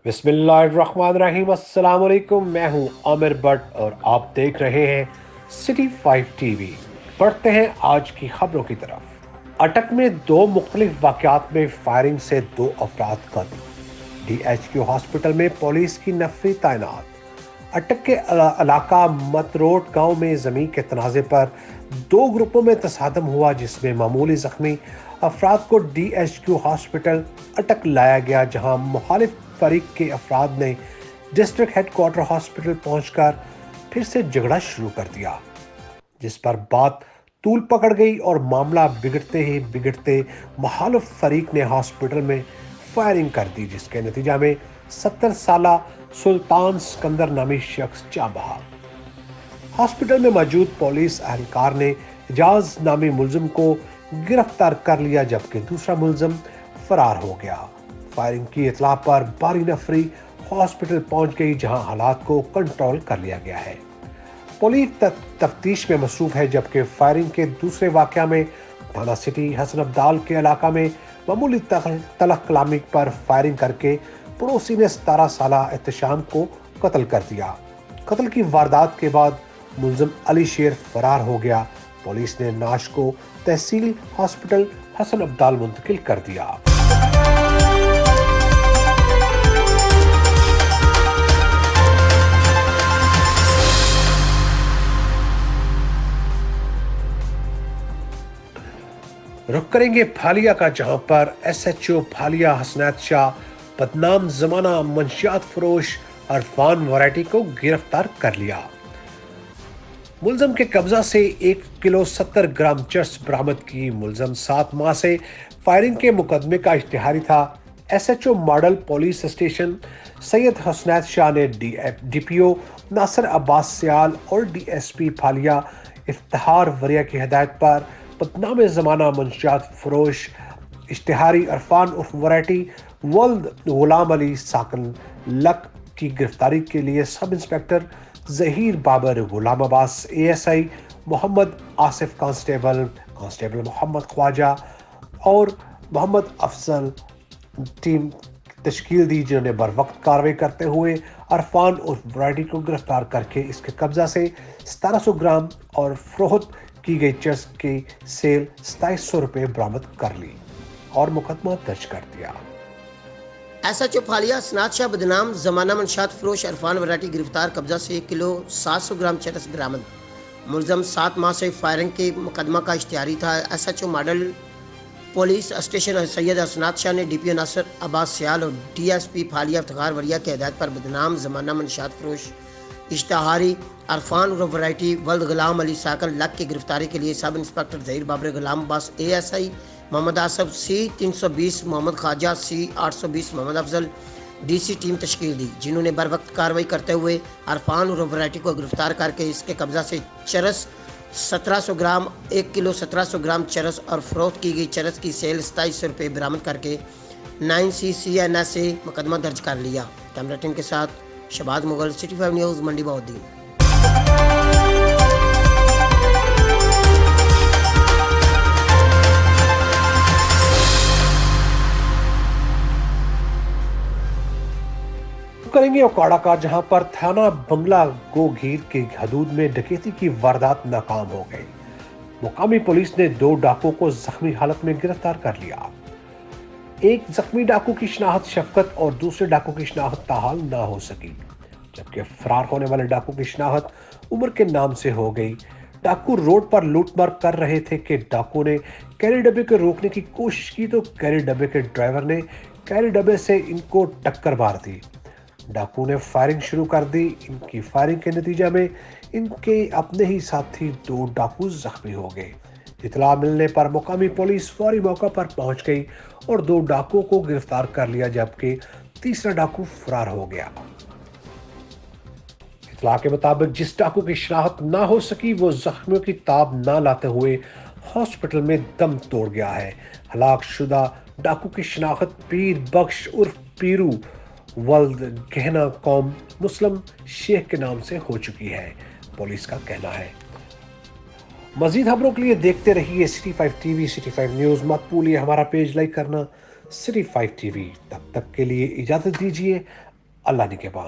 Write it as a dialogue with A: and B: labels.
A: बिस्मिल्लाहिर्रहमानिर्रहीम। अस्सलाम वालेकुम। मैं हूं आमिर भट्ट और आप देख रहे हैं सिटी 5 टीवी। बढ़ते हैं आज की खबरों की तरफ। अटक में दो मुख्तलिफ वाक़यात में फायरिंग से दो अफराद कत्ल। DHQ हॉस्पिटल में पुलिस की नफरी तैनात। अटक के इलाका मतरोड गांव में जमीन के तनाज़े पर दो ग्रुपों में तसादम हुआ, जिसमें मामूली जख्मी अफराद को DHQ हॉस्पिटल अटक लाया गया, जहां मुखालिफ फरीक के अफराद ने डिस्ट्रिक्ट हेडक्वार्टर हॉस्पिटल पहुंचकर फिर से झगड़ा शुरू कर दिया, जिस पर बात तूल पकड़ गई और मामला बिगड़ते ही बिगड़ते मुखालिफ फरीक ने हॉस्पिटल में फायरिंग कर दी, जिसके नतीजा में 70 साला सुल्तान सिकंदर नामी शख्स जा बहा। हॉस्पिटल में मौजूद पुलिस एहलकार ने एजाज नामी मुलजिम को गिरफ्तार कर लिया, जबकि दूसरा मुलजिम फरार हो गया। फायरिंग की इतला पर भारी नफरी हॉस्पिटल पहुंच गई, जहां हालात को कंट्रोल कर लिया गया है। पुलिस तफ्तीश में मसरूफ है, जबकि फायरिंग के दूसरे वाकया में थाना सिटी हसन अब्दाल के इलाका में मामूली तलख कलामी पर फायरिंग करके पड़ोसी ने 17 साला एहतशाम को कत्ल कर दिया। कत्ल की वारदात के बाद मुलजिम अली शेर फरार हो गया। पुलिस ने नाश को तहसील हॉस्पिटल हसन अब्दाल मुंतकिल कर दिया। रुख करेंगे फालिया का, जहां पर SHO फालिया हसनैत शाह बदनाम जमाना मंशियात फरोश अरफान वैरायटी को गिरफ्तार कर लिया। मुलजम के कब्जा से 1 किलो 70 ग्राम चरस बरामद की। मुलजम 7 माह से फायरिंग के मुकदमे का इश्तिहारी था। SHO model police station Syed Hasnain Shah ने DPO नासिर अब्बास सियाल और DSP फालिया इफ्तिखार वरिया की हिदायत पर बदनाम जमाना मंशियात फरोश इश्तिहारी अरफान उर्फ वैरायटी वल्द गुलाम अली साकन लक की गिरफ्तारी के लिए sub inspector Zaheer Babar, Ghulam Abbas ASI Mohammad Asif constable Mohammad Khwaja और मोहम्मद अफजल टीम तश्कील दी, जिन्होंने बर वक्त कार्रवाई करते हुए अरफान उर्फ वैरायटी को गिरफ्तार करके इसके कब्जा से 1700 ग्राम और फरोख्त की गई चरस की सेल 2700 रुपए बरामद कर ली और मुकदमा दर्ज कर दिया।
B: SHO फालिया हसनैत शाह बदनाम जमाना मंशात फरोश अरफान वैरायटी गिरफ्तार, कब्जा से 1 किलो 700 ग्राम चरस बरामद। मुलजम 7 माह से फायरिंग के मुकदमा का इश्तिहारी था। SHO model police station Syed Hasnain Shah ने DPO नासिर अब्बास सियाल और DSP फालिया इफ्तिखार वरिया की हिदायत पर बदनाम जमाना मंशात फरोश इश्तिहारी अरफान उर्फ वैरायटी वल्द गुलाम अली साकन लक की गिरफ्तारी के लिए sub inspector Zaheer Babar, Ghulam Abbas ASI Muhammad Asif C320, Muhammad Khawaja C820, Muhammad Afzal DC team तश्कील दी, जिन्होंने बर वक्त कार्रवाई करते हुए अरफान और वैरायटी को गिरफ्तार करके इसके कब्जा से चरस 1700 ग्राम 1 किलो 1700 ग्राम चरस और फरोख्त की गई चरस की सेल 2700 रुपये बरामद करके 9C-CNS मुकदमा दर्ज कर लिया। कैमरा टीम के साथ शबाद मुगल, सिटी 5 न्यूज़, मंडी बहाउद्दीन।
A: करेंगे ओकाड़ा का, जहां पर थाना बंगला गोघीर के हदूद में डकैती की वारदात नाकाम हो गई। मुकामी पुलिस ने 2 डाकुओं को जख्मी हालत में गिरफ्तार कर लिया। एक जख्मी डाकू की शिनाख्त शफकत और दूसरे डाकू की शिनाख्त ताहाल ना हो सकी, जबकि फरार होने वाले डाकू की शिनाख्त उमर के नाम से हो गई। डाकू रोड पर लूटमार कर रहे थे कि डाकू ने कैरी डब्बे को रोकने की कोशिश की, तो कैरी डब्बे के ड्राइवर ने कैरी डब्बे से इनको टक्कर मार दी। डाकू ने फायरिंग शुरू कर दी। इनकी फायरिंग के नतीजा में इनके अपने ही साथी 2 डाकू जख्मी हो गए। इतला मिलने पर मुकामी पुलिस फौरी मौका पर पहुंच गई और 2 डाकुओं को गिरफ्तार कर लिया, जबकि तीसरा डाकू फरार हो गया। इतला के मुताबिक जिस डाकू की शिनाख्त ना हो सकी, वो जख्मियों की ताब ना लाते हुए हॉस्पिटल में दम तोड़ गया है। हलाक शुदा डाकू की शिनाख्त पीर बख्श उर्फ पीरू वल्द गहना कौम मुस्लिम शेख के नाम से हो चुकी है, पुलिस का कहना है। मजीद खबरों के लिए देखते रहिए सिटी 5 टीवी, सिटी 5 न्यूज़। मत भूलिए हमारा पेज लाइक करना, सिटी 5 टीवी। तब तक के लिए इजाजत दीजिए। اللہ نگہبان।